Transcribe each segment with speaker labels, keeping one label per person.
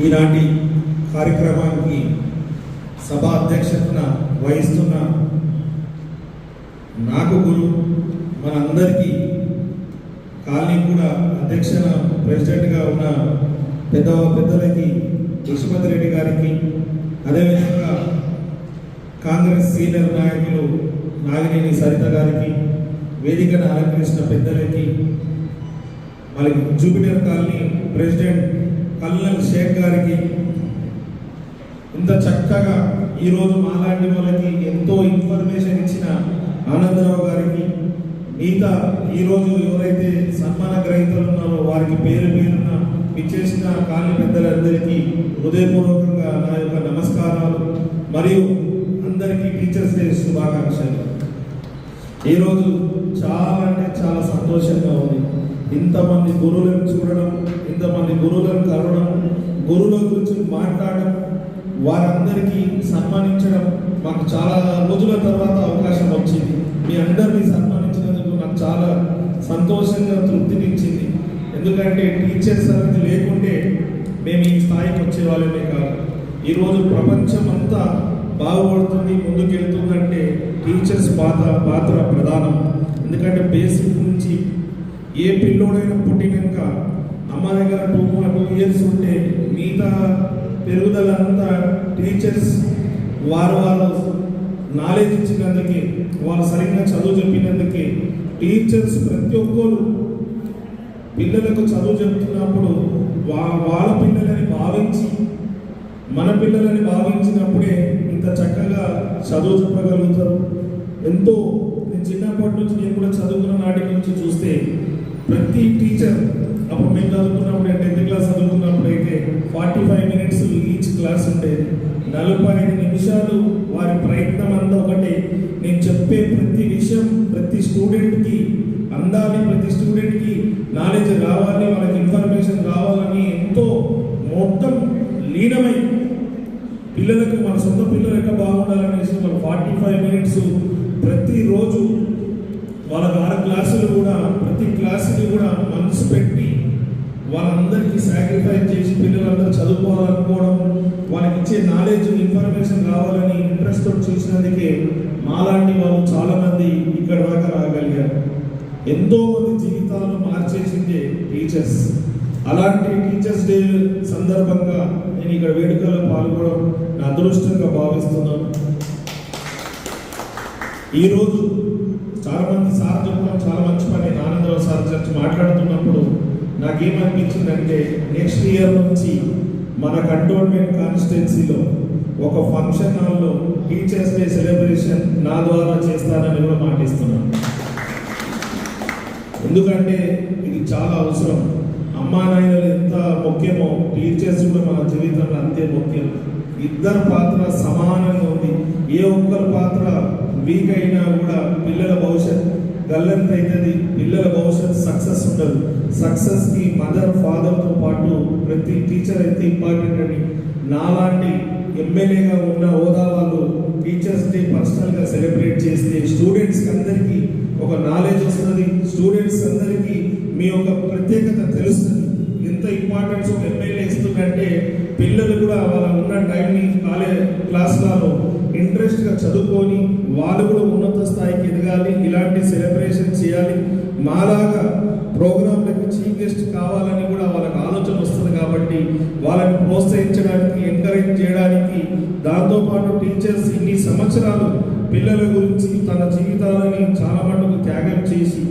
Speaker 1: ఈనాటి కార్యక్రమానికి సభా అధ్యక్షతన వహిస్తున్న నాకు గురు మనందరికీ కాలనీ కూడా అధ్యక్షన ప్రెసిడెంట్గా ఉన్న పెద్దలకి యశవంత్ రెడ్డి గారికి, అదేవిధంగా కాంగ్రెస్ సీనియర్ నాయకులు నాగినేని సరిత గారికి, వేదికను అలంకరించిన పెద్దలకి, మరి Jupiter colony president colonel Sheikh గారికి, ఇంత చక్కగా ఈరోజు మాలాంటి వాళ్ళకి ఎంతో ఇన్ఫర్మేషన్ ఇచ్చిన ఆనందరావు గారికి, మిగతా ఈరోజు ఎవరైతే సన్మాన గ్రహీతలు ఉన్నారో వారికి పేరు పేరున ఇచ్చేసిన కాలనీ పెద్దలందరికీ హృదయపూర్వకంగా నా యొక్క నమస్కారాలు మరియు అందరికీ టీచర్స్ డే శుభాకాంక్షలు. ఈరోజు చాలా అంటే చాలా సంతోషంగా ఉంది. ఇంతమంది గురువులను చూడడం, ఇంతమంది గురువులను కలవడం, గురువుల గురించి మాట్లాడడం, వారందరికీ సన్మానించడం మాకు చాలా రోజుల తర్వాత అవకాశం వచ్చింది. మీ అందరినీ సన్మానించినందుకు నాకు చాలా సంతోషంగా తృప్తినిచ్చింది. ఎందుకంటే టీచర్స్ అనేది లేకుంటే మేము ఈ స్థాయికి వచ్చేవాళ్ళమే కాదు. ఈరోజు ప్రపంచం అంతా బాగుపడుతుంది, ముందుకెళ్తుందంటే టీచర్స్ పాత్ర ప్రధానం. ఎందుకంటే బేసిక్ నుంచి ఏ పిల్లోడైనా పుట్టినాక అమ్మ దగ్గర 2 years ఉంటే మిగతా పెరుగుదల అంతా టీచర్స్ వారు నాలెడ్జ్ ఇచ్చినందుకే, వాళ్ళు సరిగ్గా చదువు చెప్పినందుకే టీచర్స్ ప్రతి ఒక్కరు పిల్లలకు చదువు చెప్తున్నప్పుడు వాళ్ళ పిల్లలని భావించి, మన పిల్లలని భావించినప్పుడే ఇంత చక్కగా చదువు చెప్పగలుగుతారు. ఎంతో నేను చిన్నప్పటి నుంచి నేను కూడా చదువుకున్న నాటి నుంచి చూస్తే ప్రతి టీచర్, అప్పుడు మేము చదువుకున్నప్పుడు 10th class చదువుకున్నప్పుడు అయితే 45 minutes ఈచ్ క్లాస్ ఉండేది. 45 నిమిషాలు వారి ప్రయత్నం అంతా ఒకటే. నేను చెప్పే ప్రతి విషయం ప్రతి స్టూడెంట్కి అందాలి, ప్రతి స్టూడెంట్కి నాలెడ్జ్ రావాలి, వాళ్ళకి ఇన్ఫర్మేషన్ రావాలని ఎంతో మొత్తం లీనమై పిల్లలకు మన సొంత పిల్లలు ఎక్కడ బాగుండాలనేసి వాళ్ళు 45 minutes ప్రతిరోజు వాళ్ళ 6 క్లాసులు కూడా ప్రతి క్లాసుని కూడా మనసు పెట్టి వాళ్ళందరికీ సాక్రిఫైస్ చేసి పిల్లలందరూ చదువుకోవాలనుకోవడం, వాళ్ళకి ఇచ్చే నాలెడ్జ్ ఇన్ఫర్మేషన్ కావాలని ఇంట్రెస్ట్తో చేసినందుకే మాలాంటి వాళ్ళు చాలామంది ఇక్కడ దాకా రాగలిగారు. ఎంతో మంది జీవితాలను మార్చేసిందే టీచర్స్. అలాంటి టీచర్స్ డే సందర్భంగా నేను ఇక్కడ వేడుకల్లో పాల్గొనడం నా అదృష్టంగా భావిస్తున్నాను. ఈరోజు చాలామంది సార్ చెప్పడం చాలా మంచి పని. ఆనందరావు సార్ చర్చ మాట్లాడుతున్నప్పుడు నాకేమనిపించిందంటే నెక్స్ట్ ఇయర్ నుంచి మన కంటోన్మెంట్ కాన్స్టిట్యున్సీలో ఒక ఫంక్షన్ హాల్లో టీచర్స్ డే సెలబ్రేషన్ నా ద్వారా చేస్తానని కూడా మాటిస్తున్నాను. ఎందుకంటే ఇది చాలా అవసరం. అమ్మా నాయనలు ఎంత ముఖ్యమో టీచర్స్ కూడా మన జీవితంలో అంతే ముఖ్యం. ఇద్దరు పాత్ర సమానంగా ఉంది. ఏ ఒక్కరి పాత్ర వీక్ అయినా కూడా పిల్లల భవిష్యత్ గల్లంత అవుతుంది, పిల్లల భవిష్యత్ సక్సెస్ ఉండదు. సక్సెస్కి మదర్ ఫాదర్తో పాటు ప్రతి టీచర్ అయితే ఇంపార్టెంట్ అని నాలాంటి ఎమ్మెల్యేగా ఉన్న హోదా వాళ్ళు టీచర్స్ డే పర్సనల్గా సెలబ్రేట్ చేస్తే స్టూడెంట్స్కి అందరికీ ఒక నాలెడ్జ్ వస్తుంది. స్టూడెంట్స్ అందరికీ మీ యొక్క ప్రత్యేకత తెలుస్తుంది. ఎంత ఇంపార్టెన్స్ ఒక ఎమ్మెల్యే ఇస్తుందంటే పిల్లలు కూడా వాళ్ళ ఉన్న టైంని క్లాసులలో ఇంట్రెస్ట్గా చదువుకొని వాళ్ళు కూడా ఉన్నత స్థాయికి ఎదగాలి. ఇలాంటి సెలబ్రేషన్ చేయాలి. మాలాగా ప్రోగ్రాంలకు చీఫ్ గెస్ట్ కావాలని కూడా వాళ్ళకి ఆలోచన వస్తుంది. కాబట్టి వాళ్ళని ప్రోత్సహించడానికి, ఎంకరేజ్ చేయడానికి, దాంతోపాటు టీచర్స్ ఇన్ని సంవత్సరాలు పిల్లల గురించి తన జీవితాలని చాలా మటుకు త్యాగం చేసి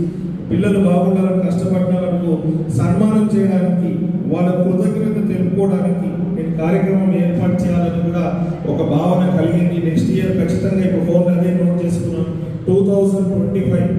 Speaker 1: పిల్లలు బాగుండాలని కష్టపడ్డాలకు సన్మానం చేయడానికి, వాళ్ళ కృతజ్ఞత తెలుపుకోవడానికి నేను కార్యక్రమం ఏర్పాటు చేయాలని కూడా ఒక భావన కలిగింది. నెక్స్ట్ ఇయర్ ఖచ్చితంగా ఇప్పుడు ఫోన్ అదే నోట్ చేసుకున్నాం. 2025